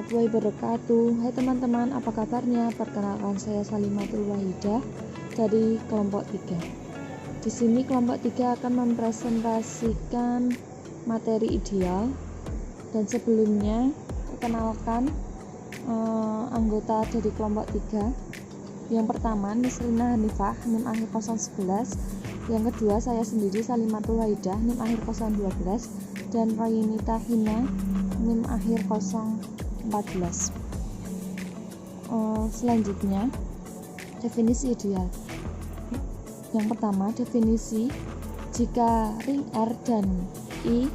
warahmatullahi wabarakatuh. Hai teman-teman, apa kabarnya? Perkenalkan, saya Salimatul Wahidah dari kelompok 3. Di sini kelompok 3 akan mempresentasikan materi ideal. Dan sebelumnya, perkenalkan anggota dari kelompok 3. Yang pertama, Nisrina Hanifah, NIM akhir 011. Yang kedua, saya sendiri Salimatul Wahidah, NIM akhir 012. Dan Royinita Hina, NIM akhir 014. Selanjutnya, definisi ideal. Yang pertama, definisi jika ring R dan I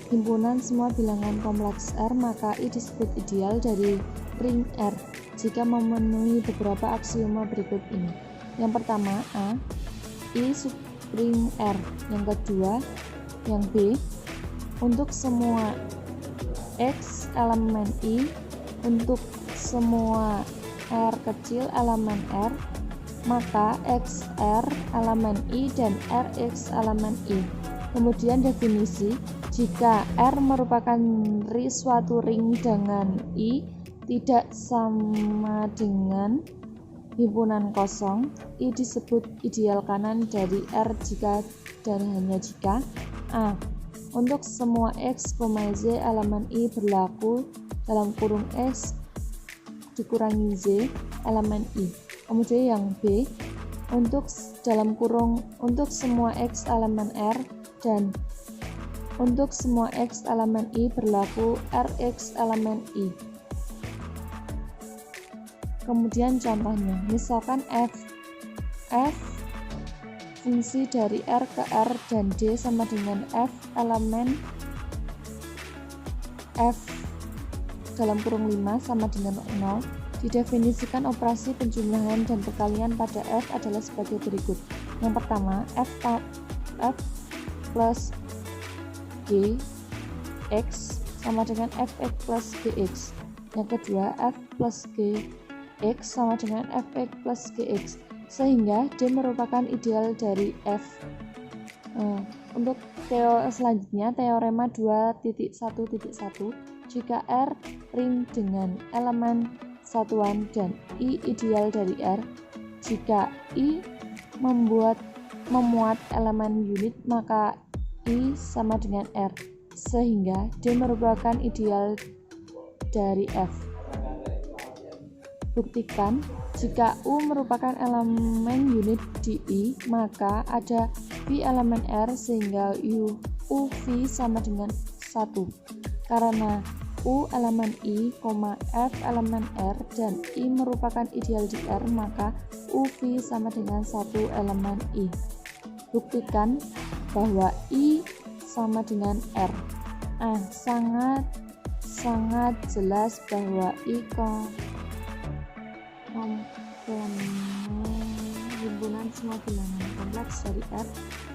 himpunan semua bilangan kompleks R, maka I disebut ideal dari ring R jika memenuhi beberapa aksioma berikut ini. Yang pertama, A, I sub ring R. Yang kedua, yang B, untuk semua X elemen I, untuk semua R kecil elemen R, maka XR elemen I dan RX elemen I. Kemudian definisi, jika R merupakan suatu ring dengan I tidak sama dengan himpunan kosong, I disebut ideal kanan dari R jika dan hanya jika A, untuk semua X, Z elemen I berlaku dalam kurung X dikurangi Z elemen I. Kemudian yang B, untuk dalam kurung untuk semua X elemen R dan untuk semua X elemen I berlaku RX elemen I. Kemudian contohnya, misalkan F fungsi dari R ke R dan D sama dengan F elemen F dalam kurung 5 sama dengan 0. Didefinisikan operasi penjumlahan dan perkalian pada F adalah sebagai berikut. Yang pertama, F plus G X sama dengan Fx plus Gx. Yang kedua, F plus G X sama dengan Fx plus Gx, sehingga D merupakan ideal dari F. Untuk selanjutnya, teorema 2.1.1, jika R ring dengan elemen satuan dan I ideal dari R, jika I memuat elemen unit, maka I sama dengan R, sehingga D merupakan ideal dari F. Buktikan, jika U merupakan elemen unit di I, maka ada V elemen R sehingga U V sama dengan 1. Karena U elemen I, F elemen R dan I merupakan ideal di R, maka UV sama dengan 1 elemen I. Buktikan bahwa I sama dengan R. Sangat jelas bahwa I himpunan semua bilangan kompleks dari R.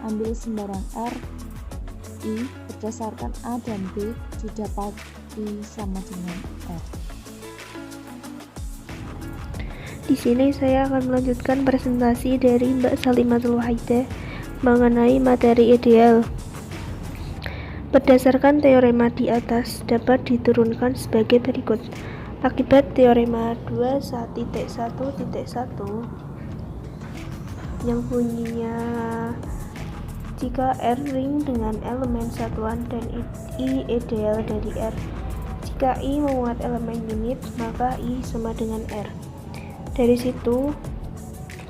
Ambil sembarang R I berdasarkan A dan B didapati sama dengan R. Di sini saya akan melanjutkan presentasi dari Mbak Salimatul Wahidah mengenai materi ideal. Berdasarkan teorema di atas dapat diturunkan sebagai berikut. Akibat teorema 2.1.1 yang bunyinya, jika R ring dengan elemen satuan dan I ideal dari R, jika I memuat elemen unit, maka I sama dengan R. Dari situ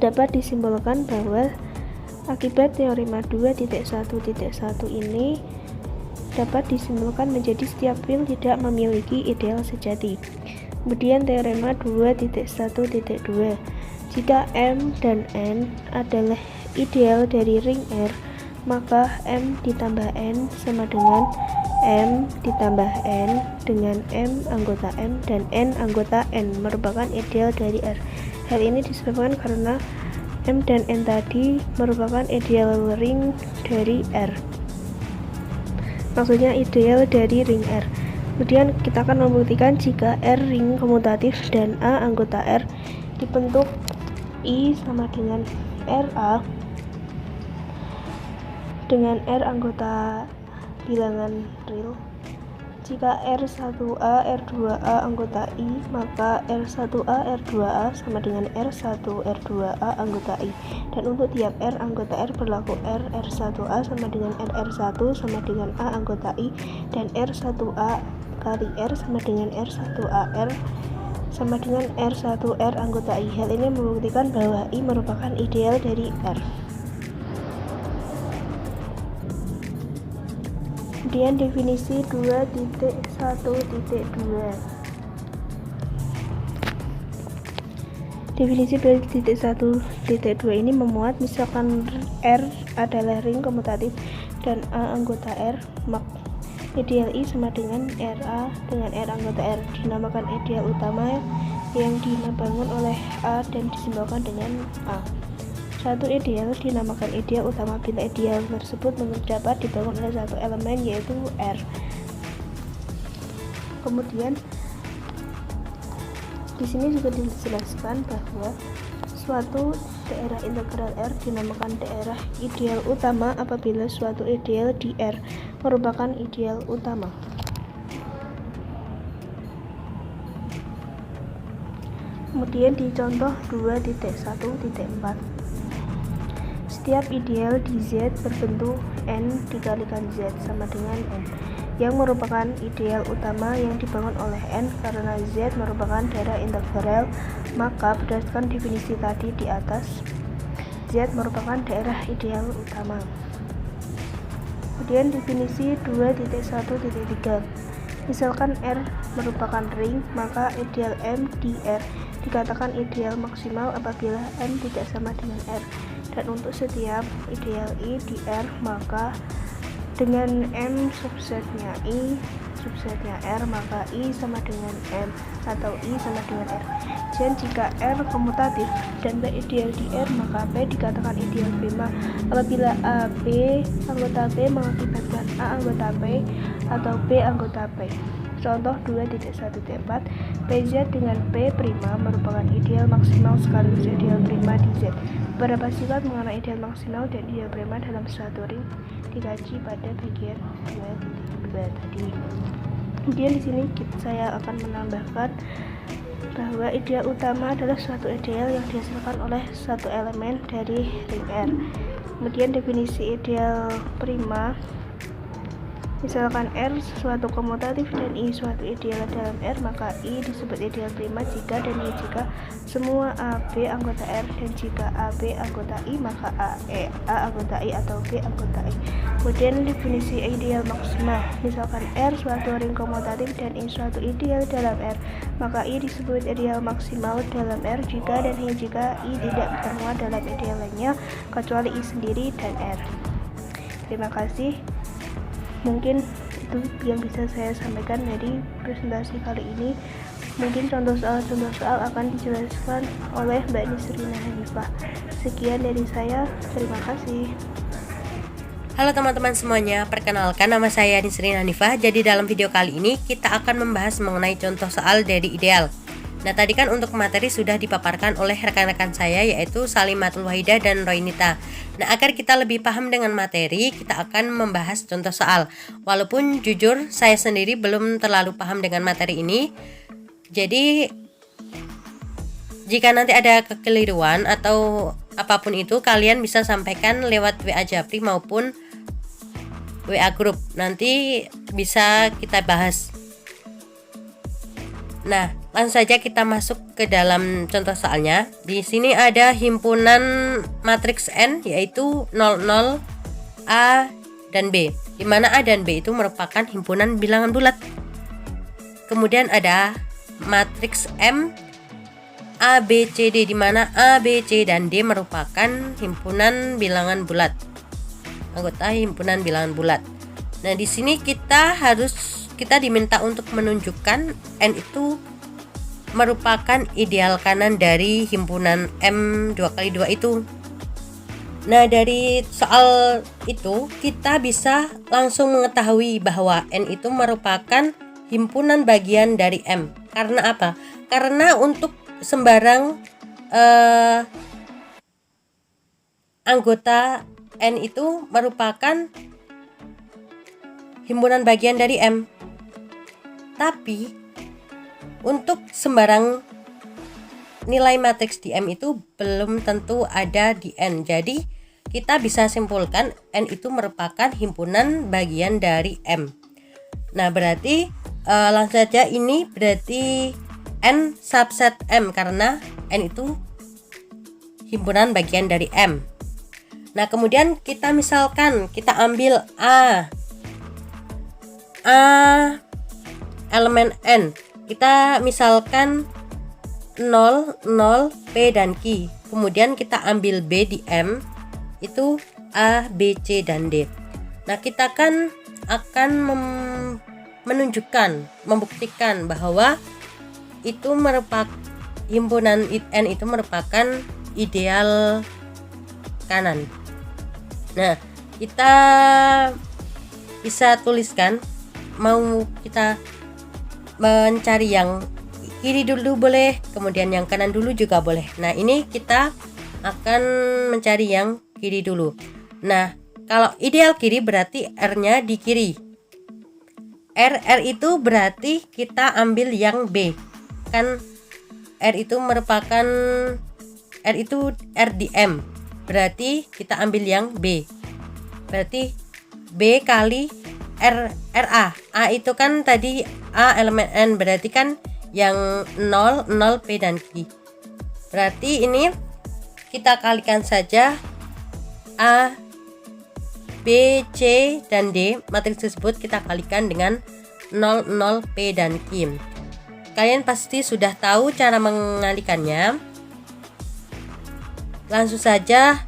dapat disimpulkan bahwa akibat teorema 2.1.1 ini dapat disimpulkan menjadi setiap ring tidak memiliki ideal sejati. Kemudian teorema 2.1.2, jika M dan N adalah ideal dari ring R, maka M ditambah N sama dengan M ditambah N dengan M anggota M dan N anggota N merupakan ideal dari R. Hal ini disebabkan karena M dan N tadi merupakan ideal ring dari R, maksudnya ideal dari ring R. Kemudian kita akan membuktikan jika R ring komutatif dan A anggota R dibentuk I sama dengan RA dengan R anggota bilangan real, Jika R1A R2A anggota I, maka R1A R2A sama dengan R1 R2A anggota I. Dan untuk tiap R anggota R berlaku R1A sama dengan R1 sama dengan A anggota I, dan R1A kali R sama dengan R1AR sama dengan R1R anggota I. Hal ini membuktikan bahwa I merupakan ideal dari R. Kemudian definisi 2.1.2. Definisi 2.1.2 ini memuat misalkan R adalah ring komutatif dan A anggota R, maka ideal I sama dengan RA dengan R anggota R, dinamakan ideal utama yang dibangun oleh A dan disimbolkan dengan A. Satu ideal dinamakan ideal utama bila ideal tersebut dapat dibangun oleh satu elemen yaitu R. Kemudian di sini juga dijelaskan bahwa suatu daerah integral R dinamakan daerah ideal utama apabila suatu ideal di R merupakan ideal utama. Kemudian di contoh 2.1.4, setiap ideal di Z berbentuk N dikalikan Z sama dengan N, yang merupakan ideal utama yang dibangun oleh N karena Z merupakan daerah integral, maka berdasarkan definisi tadi di atas, Z merupakan daerah ideal utama. Kemudian definisi 2.1.3, misalkan R merupakan ring, maka ideal M di R dikatakan ideal maksimal apabila M tidak sama dengan R. Dan untuk setiap ideal I di R, maka dengan M subsetnya I subsetnya R, maka I sama dengan M atau I sama dengan R. Dan jika R komutatif dan P ideal di R, maka P dikatakan ideal prima apabila A B anggota P mengakibatkan A anggota P atau B anggota P. Contoh 2.1.4, PZ dengan P prima merupakan ideal maksimal sekaligus ideal prima di Z. Beberapa sifat mengenai ideal maksimal dan ideal prima dalam suatu ring dikaji pada bagian 2.2 tadi. Kemudian di sini saya akan menambahkan bahwa ideal utama adalah suatu ideal yang dihasilkan oleh satu elemen dari ring R. Kemudian definisi ideal prima, misalkan R suatu komutatif dan I suatu ideal dalam R, maka I disebut ideal prima jika dan jika semua AB anggota R, dan jika AB anggota I maka A anggota I atau B anggota I. Kemudian definisi ideal maksimal, misalkan R suatu ring komutatif dan I suatu ideal dalam R, maka I disebut ideal maksimal dalam R jika dan hanya jika I tidak termuat dalam ideal lainnya kecuali I sendiri dan R. Terima kasih. Mungkin itu yang bisa saya sampaikan dari presentasi kali ini. Mungkin contoh soal akan dijelaskan oleh Mbak Nisrina Hanifah. Sekian dari saya, terima kasih. Halo teman-teman semuanya, perkenalkan nama saya Nisrina Hanifah. Jadi dalam video kali ini kita akan membahas mengenai contoh soal dari ideal. Nah tadi kan untuk materi sudah dipaparkan oleh rekan-rekan saya yaitu Salimatul Wahidah dan Roinita. Nah agar kita lebih paham dengan materi, kita akan membahas contoh soal. Walaupun jujur saya sendiri belum terlalu paham dengan materi ini. Jadi jika nanti ada kekeliruan atau apapun itu, kalian bisa sampaikan lewat WA Japri maupun WA grup. Nanti bisa kita bahas. Nah, langsung saja kita masuk ke dalam contoh soalnya. Di sini ada himpunan matriks N yaitu 00, A dan B. Di mana A dan B itu merupakan himpunan bilangan bulat. Kemudian ada matriks M A, B, C, D, di mana A, B, C, dan D merupakan himpunan bilangan bulat. Anggota himpunan bilangan bulat. Nah, di sini kita diminta untuk menunjukkan N itu merupakan ideal kanan dari himpunan M 2x2 itu. Nah, dari soal itu kita bisa langsung mengetahui bahwa N itu merupakan himpunan bagian dari M. Karena apa? Karena untuk sembarang anggota N itu merupakan himpunan bagian dari M. Tapi untuk sembarang nilai matriks di M itu belum tentu ada di N. Jadi kita bisa simpulkan N itu merupakan himpunan bagian dari M. Nah, berarti langsung saja ini berarti N subset M karena N itu himpunan bagian dari M. Nah, kemudian kita misalkan kita ambil A elemen N. Kita misalkan 0, 0, P dan Q. Kemudian kita ambil B di M, itu A, B, C dan D. Nah, kita kan akan membuktikan bahwa itu merupakan himpunan N itu merupakan ideal kanan. Nah, kita bisa tuliskan, mau kita mencari yang kiri dulu boleh, kemudian yang kanan dulu juga boleh. Nah, ini kita akan mencari yang kiri dulu. Nah, kalau ideal kiri berarti R-nya di kiri. R itu berarti kita ambil yang B. Kan R itu R di M. Berarti kita ambil yang B. Berarti B kali RA. A itu kan tadi A elemen N, berarti kan yang 0, 0, P dan Q. Berarti ini kita kalikan saja A, B, C dan D. Matriks tersebut kita kalikan dengan 0, 0, P dan Q. Kalian pasti sudah tahu cara mengalikannya. Langsung saja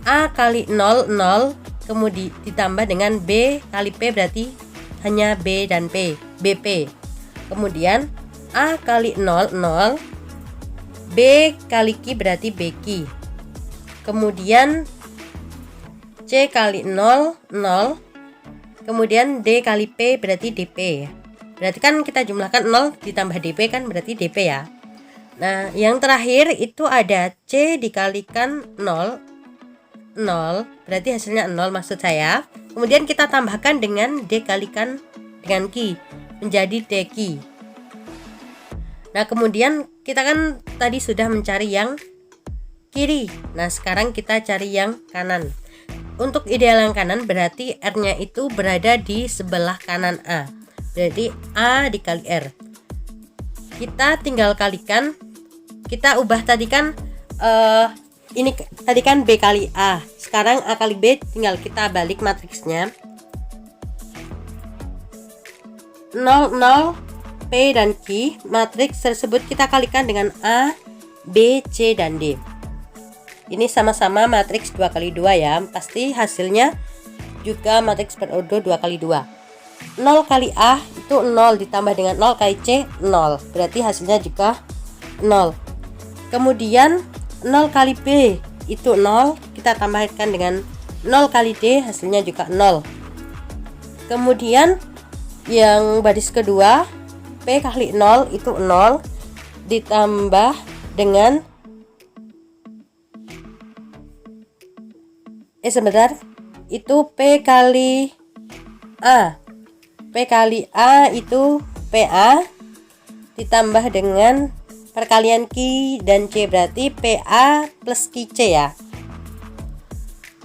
A kali 0, 0, kemudian ditambah dengan B kali P berarti hanya B dan P, BP. Kemudian A kali 0, 0, B kali Q berarti BQ. Kemudian C kali 0, 0, kemudian D kali P berarti DP. Berarti kan kita jumlahkan 0 ditambah DP kan berarti DP ya. Nah, yang terakhir itu ada C dikalikan 0, 0, berarti hasilnya 0 maksud saya. Kemudian kita tambahkan dengan D kalikan dengan Q menjadi DQ. Nah, kemudian kita kan tadi sudah mencari yang kiri. Nah, sekarang kita cari yang kanan. Untuk ideal yang kanan berarti R-nya itu berada di sebelah kanan A. Berarti A dikali R. Kita tinggal kalikan. Kita ubah tadi kan ini tadi kan B kali A. Sekarang A kali B, tinggal kita balik matriksnya. 0, 0, P dan Q. Matriks tersebut kita kalikan dengan A, B, C dan D. Ini sama-sama matriks 2 kali 2 ya. Pasti hasilnya juga matriks berordo 2 kali 2. 0 kali A itu 0 ditambah dengan 0 kali C 0. Berarti hasilnya juga 0. Kemudian 0 kali B itu 0, kita tambahkan dengan 0 kali D, hasilnya juga 0. Kemudian yang baris kedua P kali 0 itu 0 ditambah dengan itu P kali A. P kali A itu PA ditambah dengan perkalian Q dan C, berarti PA plus QC ya.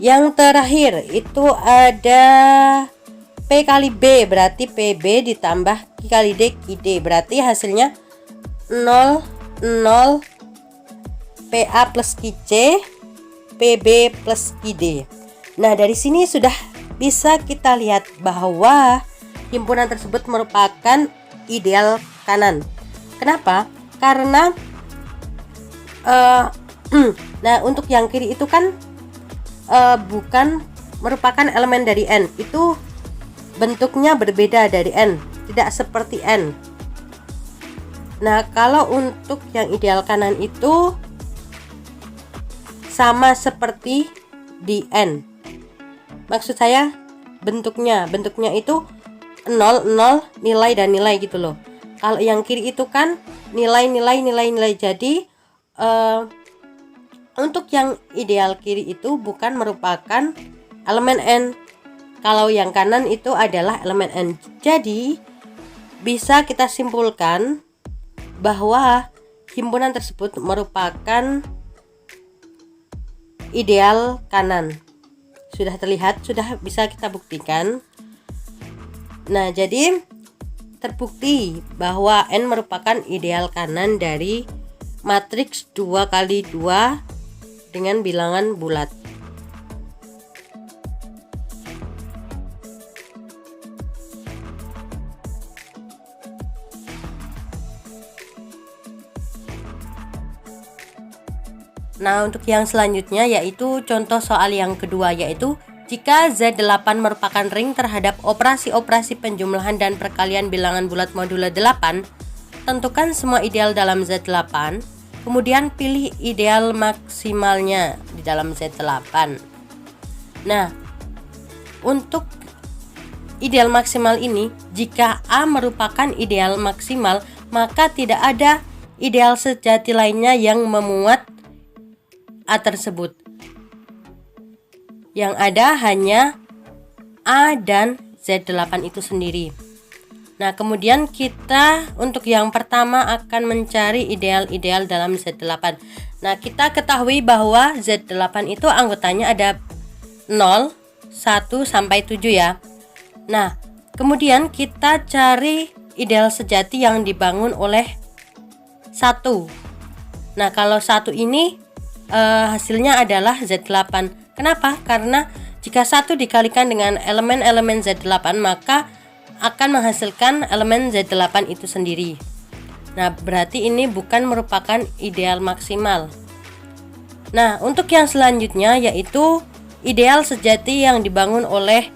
Yang terakhir itu ada P kali B, berarti PB ditambah Q kali D, QD, berarti hasilnya 0, 0, PA plus QC, PB plus QD. Nah, dari sini sudah bisa kita lihat bahwa himpunan tersebut merupakan ideal kanan. Kenapa? Karena nah, untuk yang kiri itu kan bukan merupakan elemen dari N. Itu bentuknya berbeda dari N, tidak seperti N. Nah, kalau untuk yang ideal kanan itu sama seperti di N. Maksud saya bentuknya itu 0, 0, nilai dan nilai gitu loh. Kalau yang kiri itu kan nilai. Jadi untuk yang ideal kiri itu bukan merupakan elemen N. Kalau yang kanan itu adalah elemen N. Jadi bisa kita simpulkan bahwa himpunan tersebut merupakan ideal kanan. Sudah terlihat, sudah bisa kita buktikan. Nah, jadi terbukti bahwa N merupakan ideal kanan dari matriks 2 kali 2 dengan bilangan bulat. Nah, untuk yang selanjutnya yaitu contoh soal yang kedua, yaitu jika Z8 merupakan ring terhadap operasi-operasi penjumlahan dan perkalian bilangan bulat modulo 8, tentukan semua ideal dalam Z8, kemudian pilih ideal maksimalnya di dalam Z8. Nah, untuk ideal maksimal ini, jika A merupakan ideal maksimal, maka tidak ada ideal sejati lainnya yang memuat A tersebut. Yang ada hanya A dan Z8 itu sendiri. Nah, kemudian kita untuk yang pertama akan mencari ideal-ideal dalam Z8. Nah, kita ketahui bahwa Z8 itu anggotanya ada 0, 1 sampai 7 ya. Nah, kemudian kita cari ideal sejati yang dibangun oleh 1. Nah, kalau 1 ini hasilnya adalah Z8. Kenapa? Karena jika 1 dikalikan dengan elemen-elemen Z8, maka akan menghasilkan elemen Z8 itu sendiri. Nah, berarti ini bukan merupakan ideal maksimal. Nah, untuk yang selanjutnya yaitu ideal sejati yang dibangun oleh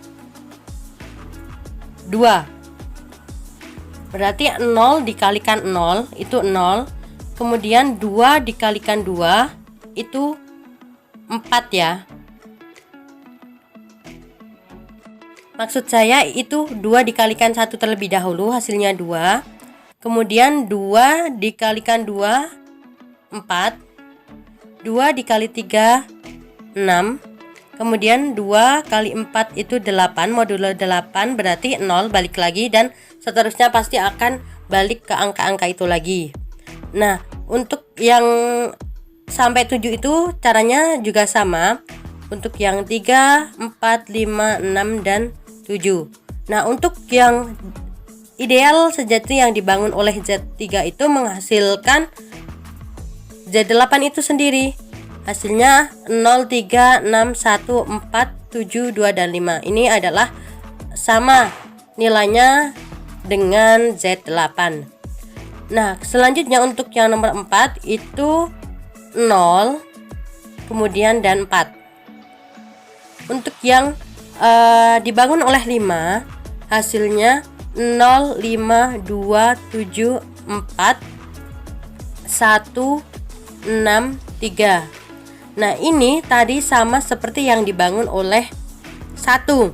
2. Berarti 0 dikalikan 0 itu 0. Kemudian 2 dikalikan 2 itu 4 ya. Maksud saya itu 2 dikalikan 1 terlebih dahulu, hasilnya 2. Kemudian 2 dikalikan 2 4. 2 dikali 3 6. Kemudian 2 kali 4 itu 8, modulo 8 berarti 0, balik lagi dan seterusnya pasti akan balik ke angka-angka itu lagi. Nah, untuk yang sampai 7 itu caranya juga sama. Untuk yang 3, 4, 5, 6 dan 7. Nah, untuk yang ideal sejati yang dibangun oleh Z3 itu menghasilkan Z8 itu sendiri. Hasilnya 0, 3, 6, 1, 4, 7, 2 dan 5. Ini adalah sama nilainya dengan Z8. Nah, selanjutnya untuk yang nomor 4 itu 0 kemudian dan 4. Untuk yang dibangun oleh 5, hasilnya 0, 5, 2, 7, 4, 1, 6, 3. Nah, ini tadi sama seperti yang dibangun oleh 1.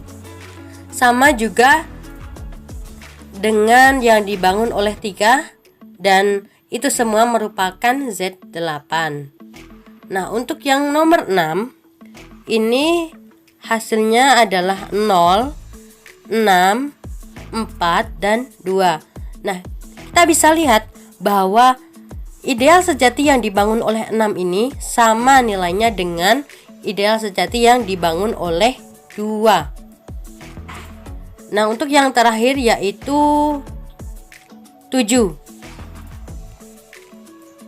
Sama juga dengan yang dibangun oleh 3 dan itu semua merupakan Z8. Nah, untuk yang nomor 6 ini hasilnya adalah 0, 6, 4 dan 2. Nah, kita bisa lihat bahwa ideal sejati yang dibangun oleh 6 ini sama nilainya dengan ideal sejati yang dibangun oleh 2. Nah, untuk yang terakhir yaitu 7.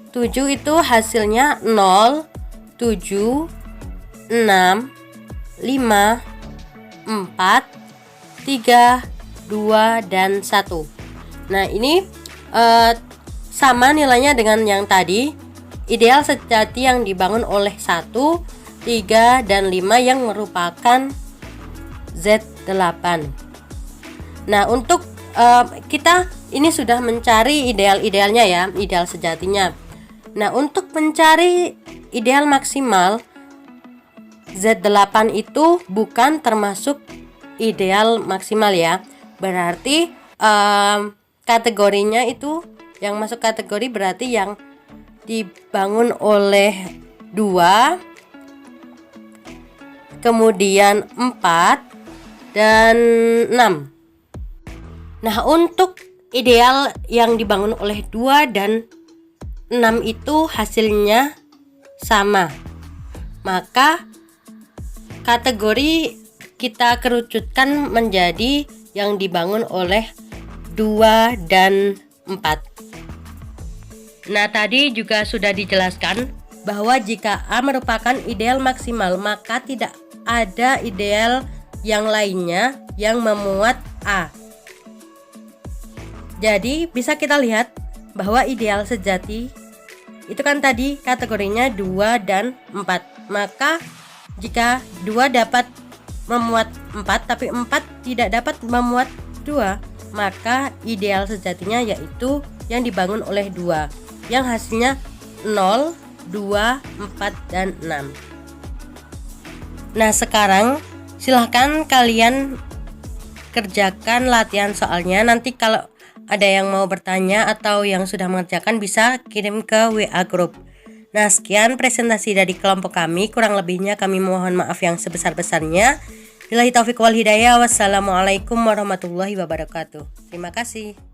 7 itu hasilnya 0, 7, 6, 5, 4, 3, 2 dan 1. Nah, ini sama nilainya dengan yang tadi. Ideal sejati yang dibangun oleh 1, 3 dan 5 yang merupakan Z8. Nah, untuk kita ini sudah mencari ideal-idealnya ya, ideal sejatinya. Nah, untuk mencari ideal maksimal Z8 itu bukan termasuk ideal maksimal ya. Berarti kategorinya itu yang masuk kategori berarti yang dibangun oleh 2, kemudian 4 dan 6. Nah, untuk ideal yang dibangun oleh 2 dan 6 itu hasilnya sama, maka kategori kita kerucutkan menjadi yang dibangun oleh 2 dan 4. Nah, tadi juga sudah dijelaskan bahwa jika A merupakan ideal maksimal, maka tidak ada ideal yang lainnya yang memuat A. Jadi bisa kita lihat bahwa ideal sejati itu kan tadi kategorinya 2 dan 4. Maka jika 2 dapat memuat 4 tapi 4 tidak dapat memuat 2, maka ideal sejatinya yaitu yang dibangun oleh 2 yang hasilnya 0, 2, 4, dan 6. Nah, sekarang silahkan kalian kerjakan latihan soalnya. Nanti kalau ada yang mau bertanya atau yang sudah mengerjakan bisa kirim ke WA grup. Nah, sekian presentasi dari kelompok kami. Kurang lebihnya kami mohon maaf yang sebesar-besarnya. Billahi taufiq wal hidayah. Wassalamualaikum warahmatullahi wabarakatuh. Terima kasih.